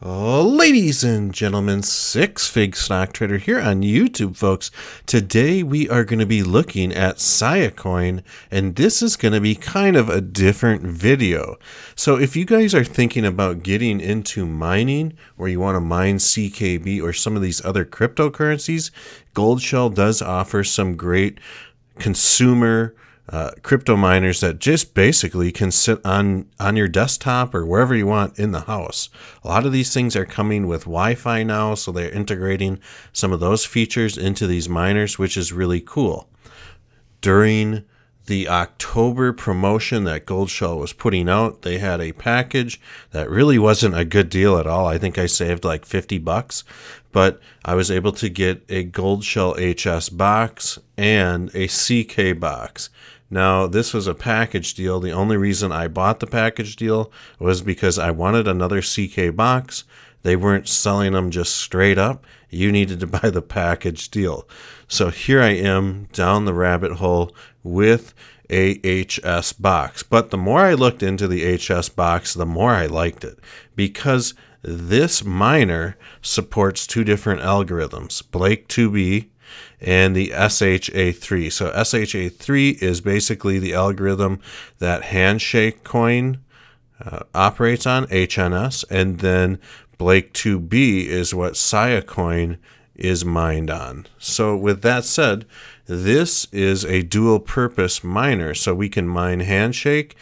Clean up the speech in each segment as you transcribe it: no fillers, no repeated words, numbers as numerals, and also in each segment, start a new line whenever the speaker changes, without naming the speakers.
Ladies and gentlemen, Six Fig Stock Trader here on YouTube, folks. Today we are going to be looking at Siacoin, and this is going to be kind of a different video. So if you guys are thinking about getting into mining, or you want to mine CKB or some of these other cryptocurrencies, Goldshell does offer some great consumer crypto miners that just basically can sit on your desktop or wherever you want in the house. A lot of these things are coming with Wi-Fi now, so they're integrating some of those features into these miners, which is really cool. During the October promotion that Goldshell was putting out, they had a package that really wasn't a good deal at all. I think I saved like 50 bucks, but I was able to get a Goldshell HS box and a CK box. Now, this was a package deal. The only reason I bought the package deal was because I wanted another CK box. They weren't selling them just straight up. You needed to buy the package deal. So here I am down the rabbit hole with a HS box. But the more I looked into the HS box, the more I liked it, because this miner supports two different algorithms, Blake 2B and the SHA3. So SHA3 is basically the algorithm that Handshake Coin operates on, HNS, and then Blake 2B is what Siacoin is mined on. So with that said, this is a dual purpose miner, so we can mine Handshake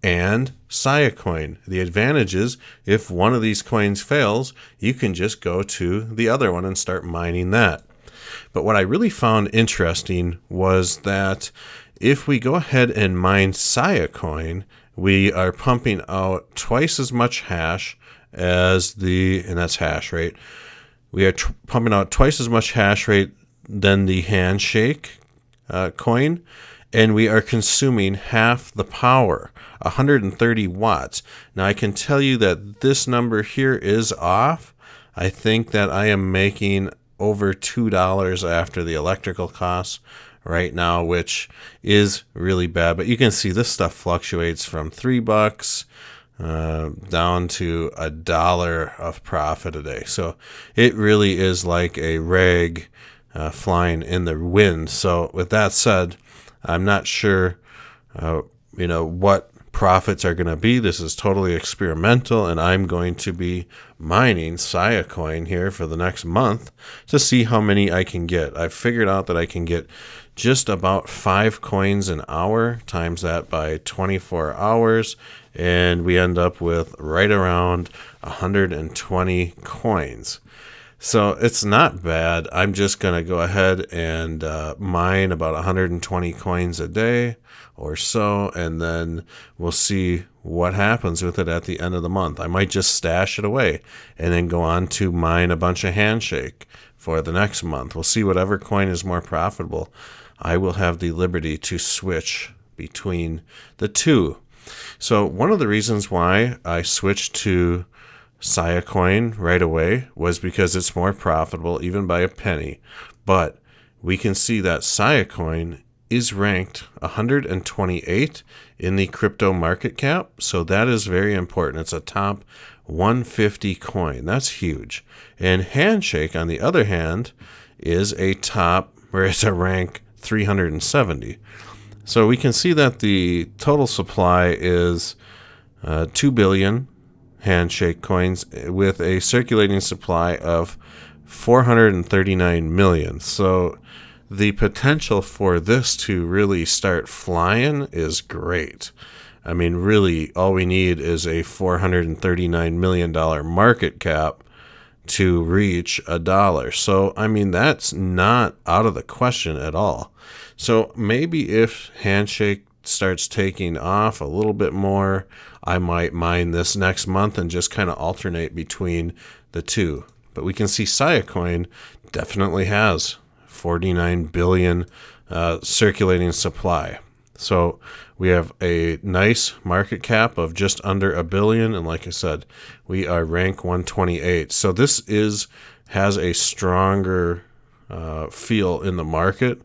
and Siacoin. The advantage is if one of these coins fails, you can just go to the other one and start mining that. But what I really found interesting was that if we go ahead and mine Siacoin, we are pumping out twice as much hash as and that's hash rate. We are pumping out twice as much hash rate than the Handshake coin, and we are consuming half the power, 130 watts. Now I can tell you that this number here is off. I think that I am making over $2 after the electrical costs right now, which is really bad. But you can see this stuff fluctuates from $3 down to $1 of profit a day. So it really is like a rag flying in the wind. So with that said, I'm not sure what profits are going to be. This is totally experimental, and I'm going to be mining Siacoin here for the next month to see how many I can get. I've figured out that I can get just about 5 coins an hour, times that by 24 hours, and we end up with right around 120 coins. So it's not bad. I'm just going to go ahead and mine about 120 coins a day or so, and then we'll see what happens with it at the end of the month. I might just stash it away and then go on to mine a bunch of Handshake for the next month. We'll see whatever coin is more profitable. I will have the liberty to switch between the two. So one of the reasons why I switched to Siacoin right away was because it's more profitable, even by a penny. But we can see that Siacoin is ranked 128 in the crypto market cap, so that is very important. It's a top 150 coin. That's huge. And Handshake, on the other hand, is a rank 370. So we can see that the total supply is 2 billion Handshake coins with a circulating supply of 439 million. So the potential for this to really start flying is great. I mean, really, all we need is a $439 million market cap to reach $1. So, I mean, that's not out of the question at all. So maybe if Handshake starts taking off a little bit more, I might mine this next month and just kind of alternate between the two. But we can see Siacoin definitely has 49 billion circulating supply. So we have a nice market cap of just under $1 billion, and like I said, we are rank 128. So this has a stronger feel in the market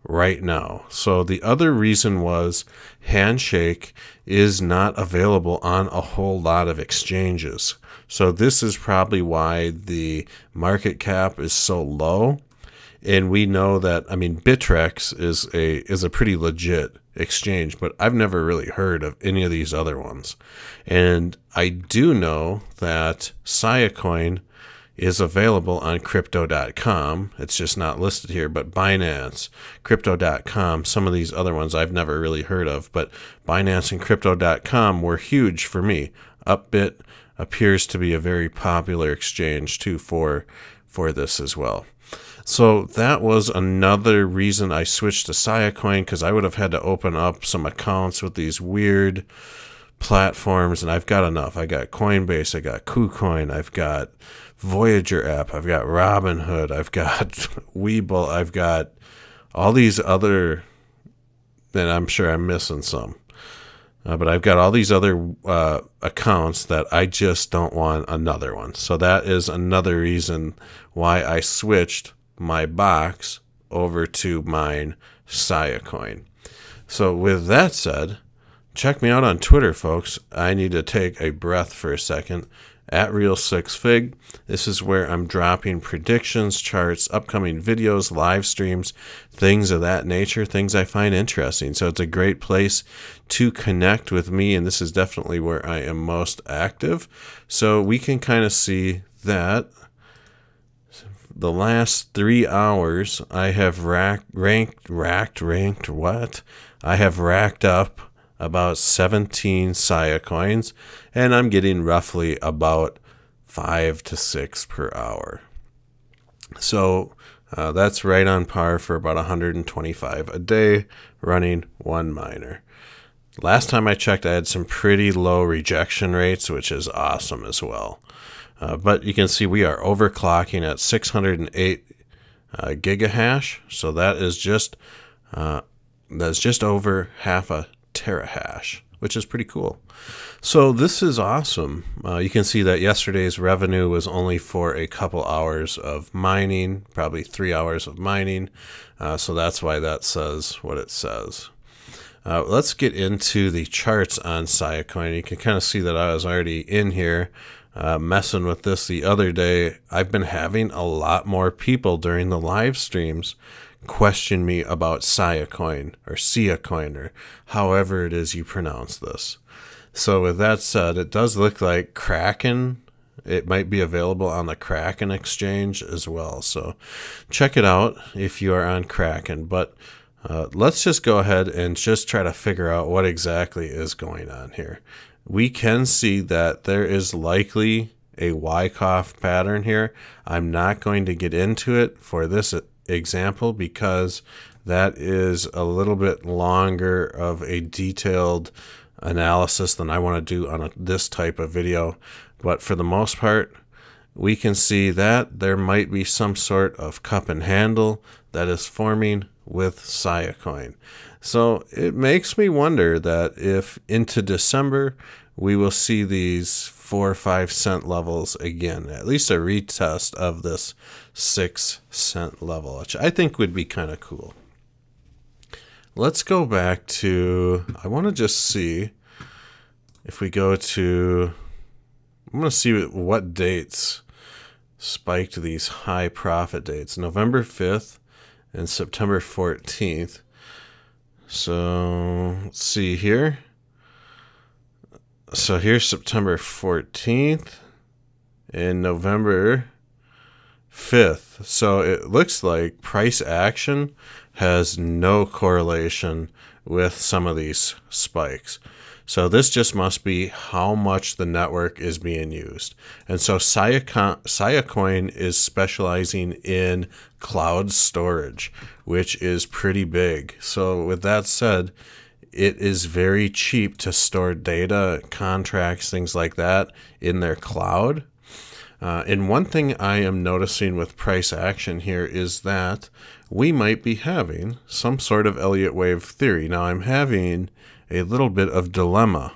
right now. So the other reason was Handshake is not available on a whole lot of exchanges. So this is probably why the market cap is so low. And we know that, I mean, Bittrex is a pretty legit exchange, but I've never really heard of any of these other ones. And I do know that Siacoin is available on crypto.com. It's just not listed here, but Binance, crypto.com, some of these other ones I've never really heard of, but Binance and crypto.com were huge for me. Upbit appears to be a very popular exchange too for this as well. So that was another reason I switched to Siacoin, because I would have had to open up some accounts with these weird platforms, and I've got enough. I got Coinbase, I got KuCoin, I've got Voyager app, I've got Robinhood, I've got Webull, I've got all these other, and I'm sure I'm missing some. But I've got all these other accounts that I just don't want another one. So that is another reason why I switched my box over to mine Siacoin. So with that said, check me out on Twitter, folks. I need to take a breath for a second. At Real6Fig. This is where I'm dropping predictions, charts, upcoming videos, live streams, things of that nature, things I find interesting. So it's a great place to connect with me, and this is definitely where I am most active. So we can kind of see that the last 3 hours I have racked up about 17 Siacoins, and I'm getting roughly about 5 to 6 per hour. So that's right on par for about 125 a day running one miner. Last time I checked, I had some pretty low rejection rates, which is awesome as well. But you can see we are overclocking at 608 gigahash, so that is just over half a terahash, which is pretty cool. So this is awesome. You can see that yesterday's revenue was only for a couple hours of mining, probably 3 hours of mining. So that's why that says what it says. Let's get into the charts on Siacoin. You can kind of see that I was already in here messing with this the other day. I've been having a lot more people during the live streams question me about Siacoin or Siacoin or however it is you pronounce this. So with that said, it does look like Kraken, it might be available on the Kraken exchange as well. So check it out if you are on Kraken. But let's just go ahead and just try to figure out what exactly is going on here. We can see that there is likely a Wyckoff pattern here. I'm not going to get into it for this example because that is a little bit longer of a detailed analysis than I want to do on this type of video. But for the most part, we can see that there might be some sort of cup and handle that is forming with Siacoin. So it makes me wonder that if into December we will see these 4 or 5 cent levels again, at least a retest of this 6 cent level, which I think would be kind of cool. Let's go back to, I want to just see if we go to, I'm going to see what dates spiked these high profit dates. November 5th and September 14th. So let's see here. So here's September 14th and November 5th. So it looks like price action has no correlation with some of these spikes. So this just must be how much the network is being used. And so Siacoin is specializing in cloud storage, which is pretty big. So with that said, it is very cheap to store data, contracts, things like that in their cloud. And one thing I am noticing with price action here is that we might be having some sort of Elliott wave theory. Now I'm having a little bit of dilemma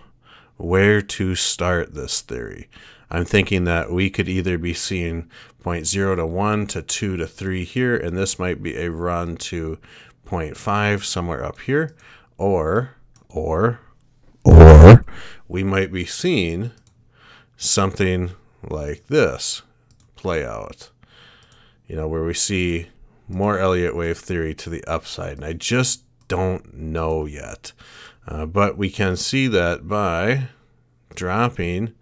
where to start this theory. I'm thinking that we could either be seeing 0.0 to 1 to 2 to 3 here, and this might be a run to 0.5 somewhere up here, or we might be seeing something like this play out, where we see more Elliott wave theory to the upside. And I just don't know yet. But we can see that by dropping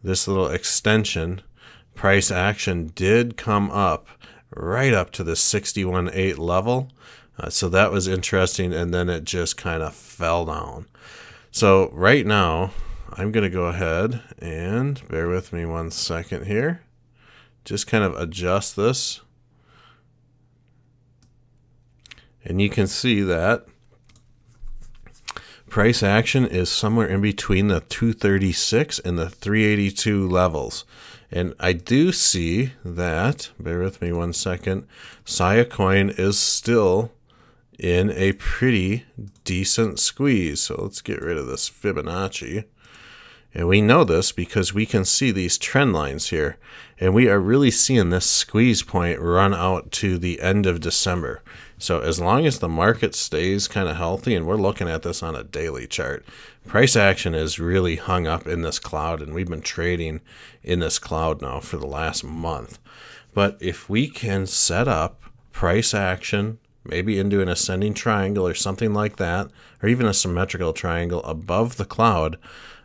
this little extension, price action did come up right up to the 61.8 level. So that was interesting. And then it just kind of fell down. So right now, I'm going to go ahead and bear with me 1 second here. Just kind of adjust this. And you can see that price action is somewhere in between the 236 and the 382 levels. And I do see that, bear with me 1 second, Siacoin is still in a pretty decent squeeze. So let's get rid of this Fibonacci. And we know this because we can see these trend lines here. And we are really seeing this squeeze point run out to the end of December. So as long as the market stays kind of healthy, and we're looking at this on a daily chart, price action is really hung up in this cloud. And we've been trading in this cloud now for the last month. But if we can set up price action, maybe into an ascending triangle or something like that, or even a symmetrical triangle above the cloud,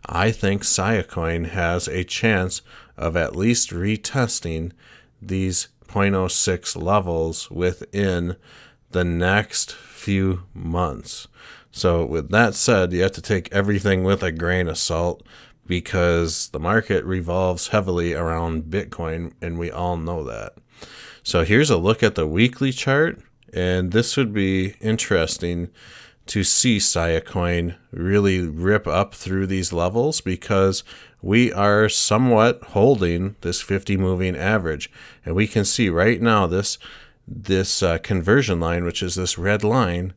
I think Siacoin has a chance of at least retesting these 0.06 levels within the next few months. So with that said, you have to take everything with a grain of salt because the market revolves heavily around Bitcoin, and we all know that. So here's a look at the weekly chart, and this would be interesting to see Siacoin really rip up through these levels because we are somewhat holding this 50 moving average. And we can see right now this conversion line, which is this red line,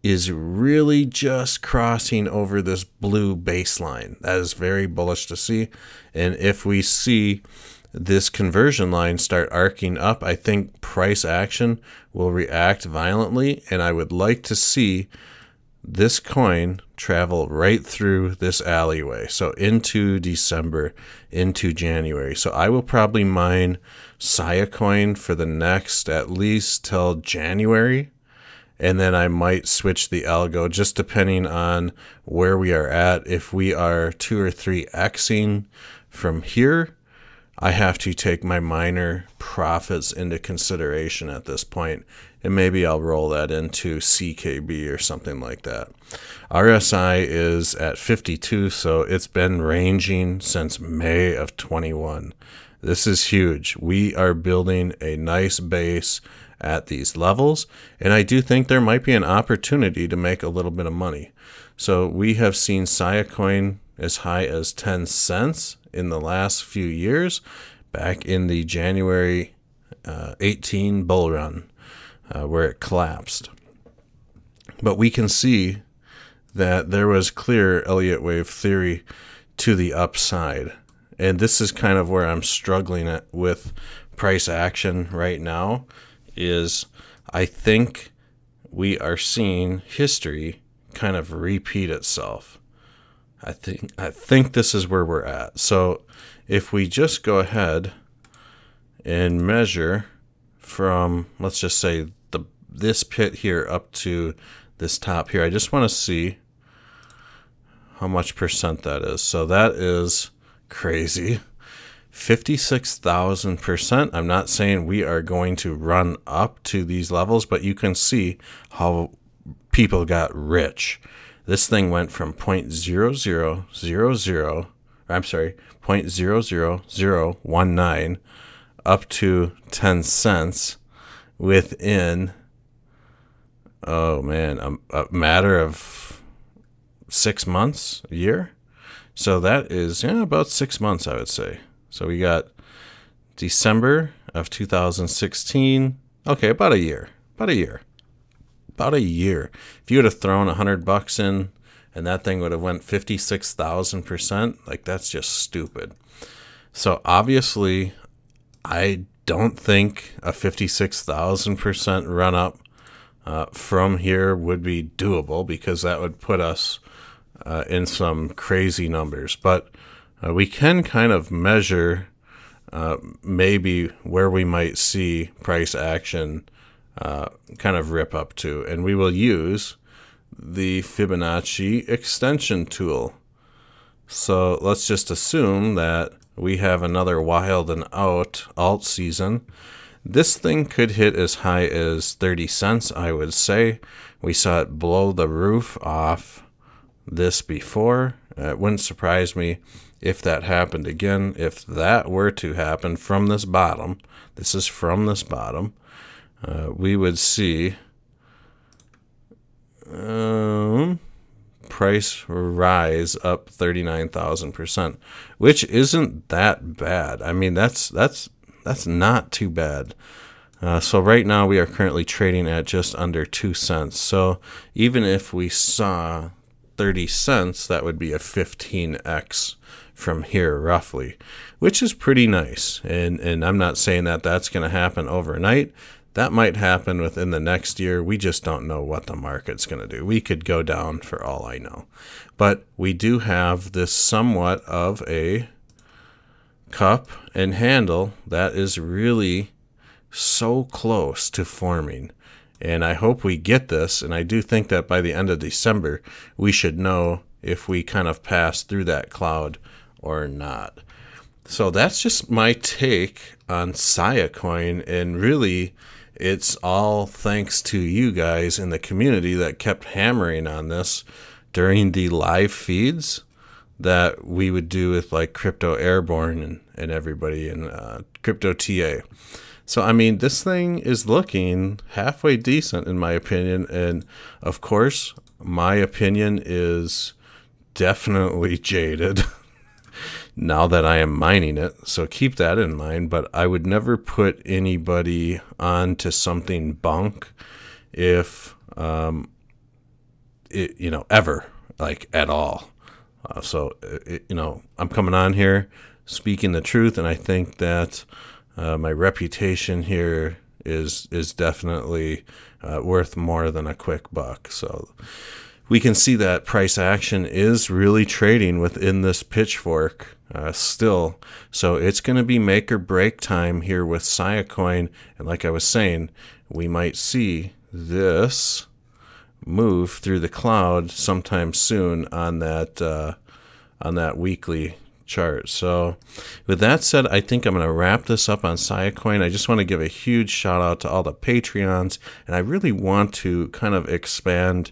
is really just crossing over this blue baseline. That is very bullish to see. And if we see this conversion line start arcing up, I think price action will react violently. And I would like to see this coin travel right through this alleyway. So into December, into January. So I will probably mine Siacoin for the next at least till January. And then I might switch the algo just depending on where we are at. If we are 2 or 3xing from here, I have to take my minor profits into consideration at this point, and maybe I'll roll that into CKB or something like that. RSI is at 52, so it's been ranging since May of 21. This is huge. We are building a nice base at these levels, and I do think there might be an opportunity to make a little bit of money. So we have seen Siacoin as high as 10 cents in the last few years, back in the January 18 bull run where it collapsed. But we can see that there was clear Elliott wave theory to the upside. And this is kind of where I'm struggling with price action right now, is I think we are seeing history kind of repeat itself. I think this is where we're at. So if we just go ahead and measure from, let's just say, this pit here up to this top here, I just want to see how much percent that is. So that is crazy. 56,000%. I'm not saying we are going to run up to these levels, but you can see how people got rich. This thing went from 0.00019 up to 10 cents within, oh man, a matter of 6 months, a year. So that is about 6 months, I would say. So we got December of 2016. Okay, about a year. If you would have thrown $100 in and that thing would have went 56,000%, like that's just stupid. So obviously, I don't think a 56,000% run up from here would be doable, because that would put us in some crazy numbers. But we can kind of measure maybe where we might see price action kind of rip up to. And we will use the Fibonacci extension tool. So let's just assume that we have another wild and out alt season. This thing could hit as high as 30 cents, I would say. We saw it blow the roof off this before. It wouldn't surprise me if that happened again. If that were to happen from this bottom, this is from this bottom, we would see price rise up 39,000%, which isn't that bad. I mean, that's not too bad. So right now we are currently trading at just under 2 cents. So even if we saw 30 cents, that would be a 15x from here roughly, which is pretty nice. And I'm not saying that that's going to happen overnight. That might happen within the next year. We just don't know what the market's going to do. We could go down for all I know. But we do have this somewhat of a cup and handle that is really so close to forming. And I hope we get this. And I do think that by the end of December, we should know if we kind of pass through that cloud or not. So that's just my take on Siacoin. And really, it's all thanks to you guys in the community that kept hammering on this during the live feeds that we would do with like Crypto Airborne and everybody and Crypto TA. So, I mean, this thing is looking halfway decent in my opinion. And of course, my opinion is definitely jaded now that I am mining it. So keep that in mind. But I would never put anybody onto something bunk if, ever, like at all. I'm coming on here speaking the truth. And I think that my reputation here is definitely worth more than a quick buck. So we can see that price action is really trading within this pitchfork still. So it's going to be make or break time here with Siacoin. And like I was saying, we might see this move through the cloud sometime soon on that weekly chart. So with that said, I think I'm going to wrap this up on Siacoin. I just want to give a huge shout out to all the Patreons, and I really want to kind of expand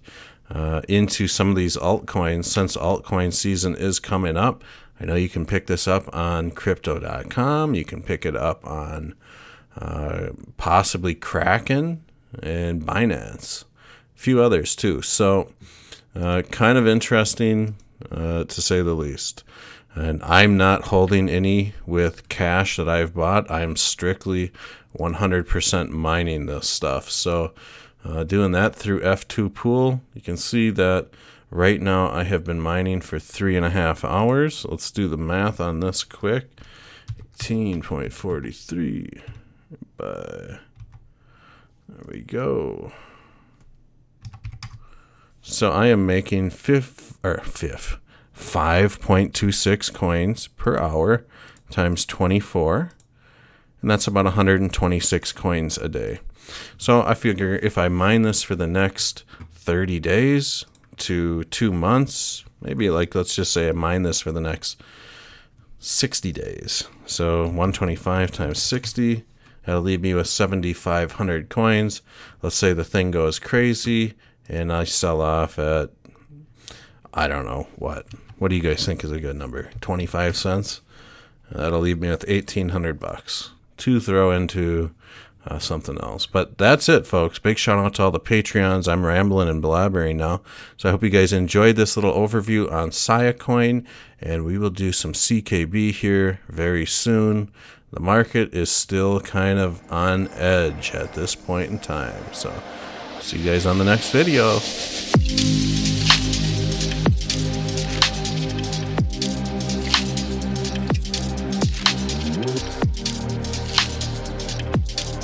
into some of these altcoins since altcoin season is coming up. I know you can pick this up on crypto.com. You can pick it up on possibly Kraken and Binance, a few others too. So kind of interesting to say the least. And I'm not holding any with cash that I've bought. I'm strictly 100% mining this stuff. So doing that through F2 Pool, you can see that right now I have been mining for 3.5 hours. Let's do the math on this quick. 18.43 by, there we go. So I am making 5.26 coins per hour times 24, and that's about 126 coins a day. So I figure if I mine this for the next 30 days to 2 months, maybe like let's just say I mine this for the next 60 days. So 125 times 60, that'll leave me with 7,500 coins. Let's say the thing goes crazy and I sell off at, I don't know what. What do you guys think is a good number? 25 cents? That'll leave me with 1,800 bucks to throw into something else. But that's it, folks. Big shout out to all the Patreons. I'm rambling and blabbering now. So I hope you guys enjoyed this little overview on Siacoin, and we will do some CKB here very soon. The market is still kind of on edge at this point in time. So see you guys on the next video.